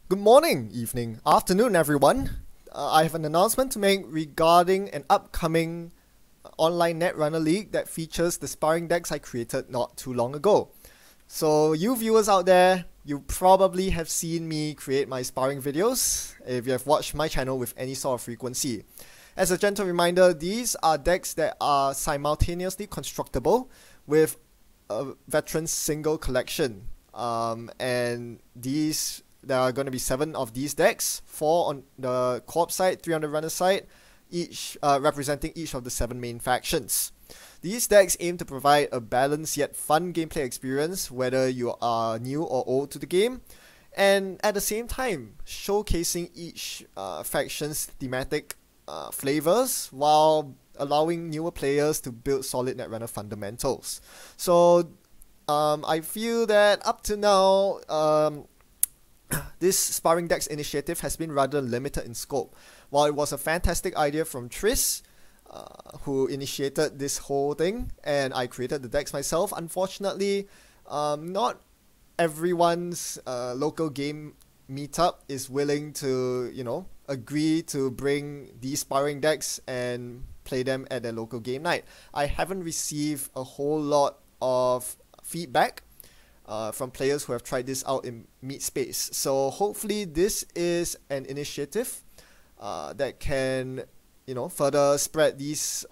Good morning, evening, afternoon, everyone. I have an announcement to make regarding an upcoming online Netrunner League that features the sparring decks I created not too long ago. So, you viewers out there, you probably have seen me create my sparring videos if you have watched my channel with any sort of frequency. As a gentle reminder, these are decks that are simultaneously constructible with a veteran single collection. There are going to be 7 of these decks, 4 on the co-op side, 3 on the runner side, each representing each of the 7 main factions. These decks aim to provide a balanced yet fun gameplay experience whether you are new or old to the game, and at the same time showcasing each faction's thematic flavors while allowing newer players to build solid Netrunner fundamentals. So I feel that up to now, this Sparring Decks initiative has been rather limited in scope. While it was a fantastic idea from Tris, who initiated this whole thing, and I created the decks myself, unfortunately, not everyone's local game meetup is willing to, agree to bring these Sparring Decks and play them at their local game night. I haven't received a whole lot of feedback from players who have tried this out in Meet Space. So hopefully this is an initiative that can, further spread these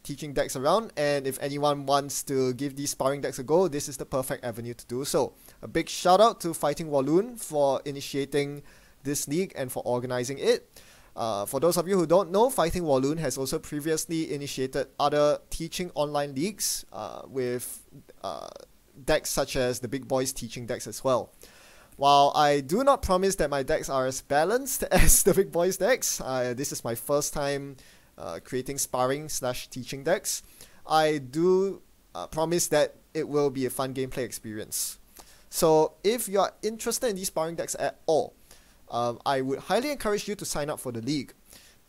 teaching decks around. And if anyone wants to give these sparring decks a go, this is the perfect avenue to do so. A big shout out to Fighting Walloon for initiating this league and for organizing it. For those of you who don't know, Fighting Walloon has also previously initiated other teaching online leagues with decks such as the Big Boys teaching decks as well. While I do not promise that my decks are as balanced as the Big Boys decks, this is my first time creating sparring/teaching decks, I do promise that it will be a fun gameplay experience. So if you are interested in these sparring decks at all, I would highly encourage you to sign up for the league.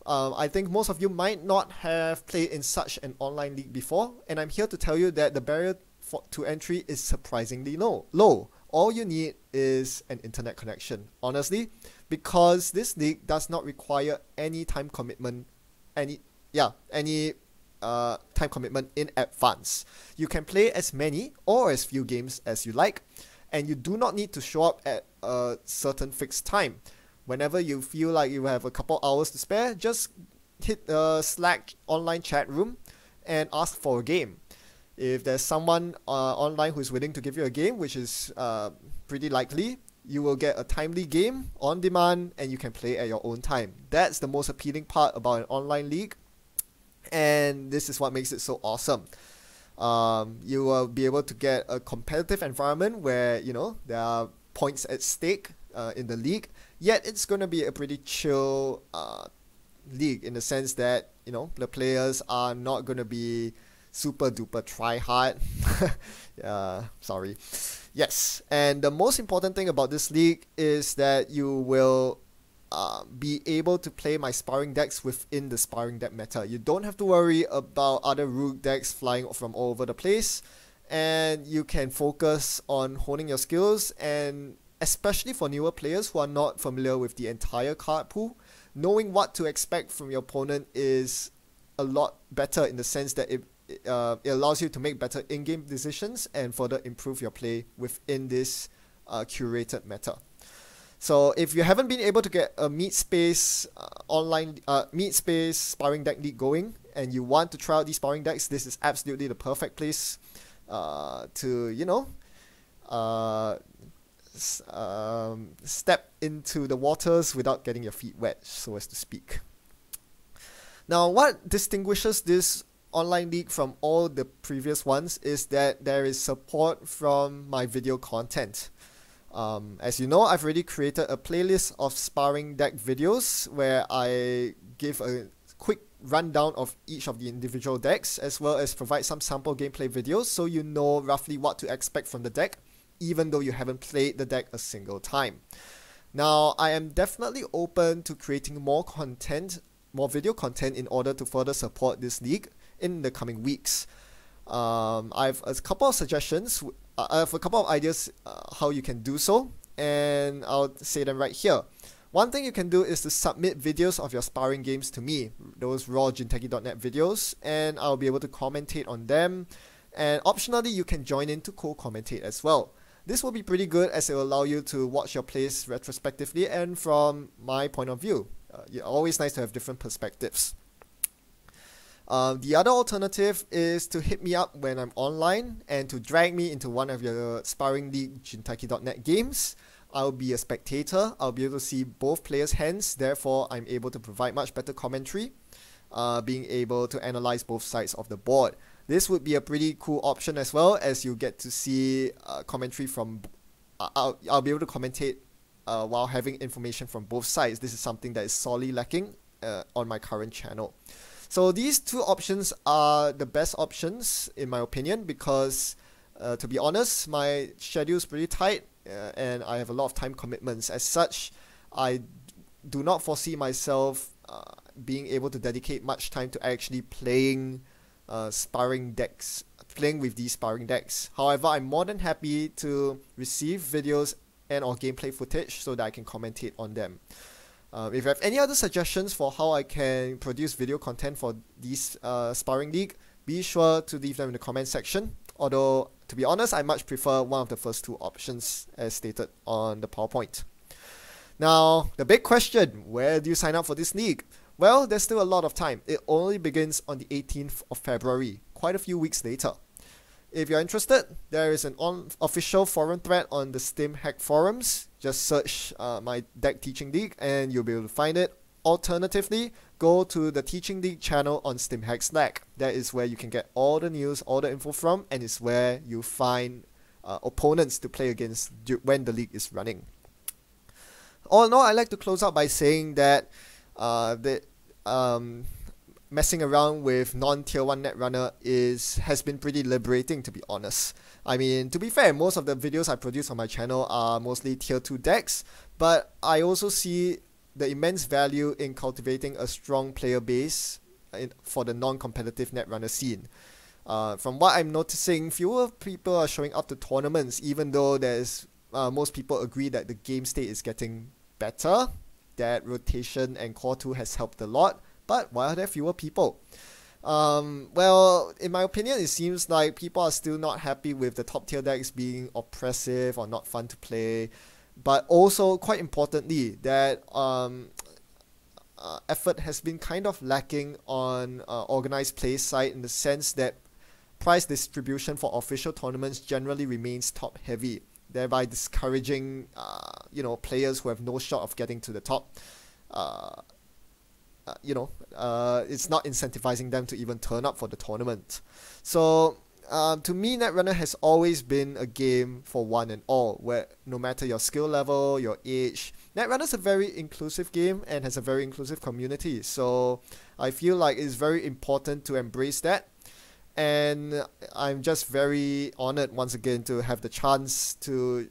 I think most of you might not have played in such an online league before, and I'm here to tell you that the barrier to entry is surprisingly low. All you need is an internet connection, honestly, because this league does not require any time commitment, time commitment in advance. You can play as many or as few games as you like, and you do not need to show up at a certain fixed time. Whenever you feel like you have a couple hours to spare, just hit the Slack online chat room and ask for a game. If there's someone online who's willing to give you a game, which is pretty likely, you will get a timely game on demand and you can play at your own time. That's the most appealing part about an online league, and this is what makes it so awesome. You will be able to get a competitive environment where, there are points at stake in the league, yet it's going to be a pretty chill league in the sense that, the players are not going to be super duper try hard. Sorry. Yes, and the most important thing about this league is that you will be able to play my sparring decks within the sparring deck meta. You don't have to worry about other rogue decks flying from all over the place, and you can focus on honing your skills. And especially for newer players who are not familiar with the entire card pool, knowing what to expect from your opponent is a lot better in the sense that it allows you to make better in-game decisions and further improve your play within this curated meta. So if you haven't been able to get a Meet Space sparring deck league going and you want to try out these sparring decks, this is absolutely the perfect place to step into the waters without getting your feet wet, so as to speak. Now, what distinguishes this online league from all the previous ones is that there is support from my video content. As you know, I've already created a playlist of sparring deck videos where I give a quick rundown of each of the individual decks, as well as provide some sample gameplay videos so you know roughly what to expect from the deck, even though you haven't played the deck a single time. Now, I am definitely open to creating more video content in order to further support this league in the coming weeks. I have a couple of suggestions. I have a couple of ideas how you can do so. and I'll say them right here. One thing you can do is to submit videos of your sparring games to me, those raw jinteki.net videos, and I'll be able to commentate on them. And optionally, you can join in to co-commentate as well. This will be pretty good as it will allow you to watch your plays retrospectively and from my point of view. It's always nice to have different perspectives. The other alternative is to hit me up when I'm online and to drag me into one of your Sparring League jinteki.net games. I'll be a spectator. I'll be able to see both players' hands. Therefore, I'm able to provide much better commentary, being able to analyze both sides of the board. This would be a pretty cool option as well, as you get to see commentary from... I'll be able to commentate while having information from both sides. This is something that is sorely lacking on my current channel. So these two options are the best options in my opinion, because to be honest, my schedule is pretty tight and I have a lot of time commitments. As such, I do not foresee myself being able to dedicate much time to actually playing sparring decks, playing with these sparring decks. However, I'm more than happy to receive videos and or gameplay footage so that I can commentate on them. If you have any other suggestions for how I can produce video content for these Sparring League, be sure to leave them in the comment section. Although, to be honest, I much prefer one of the first two options as stated on the PowerPoint. Now, the big question, where do you sign up for this league? Well, there's still a lot of time. It only begins on the 18th of February, quite a few weeks later. If you're interested, there is an official forum thread on the Steam Hack forums. Just search my deck teaching league and you'll be able to find it. Alternatively, go to the teaching league channel on Steam Hack Slack. That is where you can get all the news, all the info from, and it's where you find opponents to play against when the league is running. All in all, I like to close out by saying that messing around with non-tier 1 Netrunner has been pretty liberating, to be honest. I mean, to be fair, most of the videos I produce on my channel are mostly tier 2 decks, but I also see the immense value in cultivating a strong player base for the non-competitive Netrunner scene. From what I'm noticing, fewer people are showing up to tournaments, even though most people agree that the game state is getting better, that rotation and core 2 has helped a lot. But why are there fewer people? Well, in my opinion, it seems like people are still not happy with the top tier decks being oppressive or not fun to play. But also, quite importantly, that effort has been kind of lacking on organized play side, in the sense that prize distribution for official tournaments generally remains top heavy, thereby discouraging players who have no shot of getting to the top. It's not incentivizing them to even turn up for the tournament. So to me, Netrunner has always been a game for one and all, where no matter your skill level, your age, Netrunner is a very inclusive game and has a very inclusive community. So I feel like it's very important to embrace that. And I'm just very honored once again to have the chance to,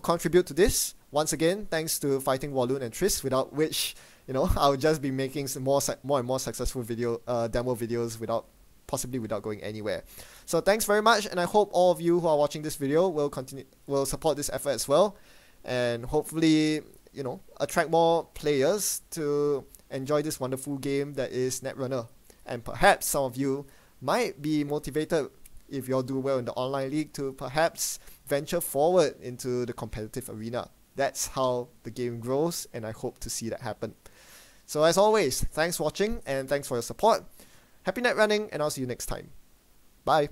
contribute to this. Once again, thanks to Fighting Walloon and Triss, without which, I would just be making some more and more successful demo videos possibly without going anywhere. So thanks very much, and I hope all of you who are watching this video will support this effort as well, and hopefully, attract more players to enjoy this wonderful game that is Netrunner. And perhaps some of you might be motivated, if you all do well in the online league, to perhaps venture forward into the competitive arena. That's how the game grows, and I hope to see that happen. So as always, thanks for watching and thanks for your support. Happy net running, and I'll see you next time. Bye.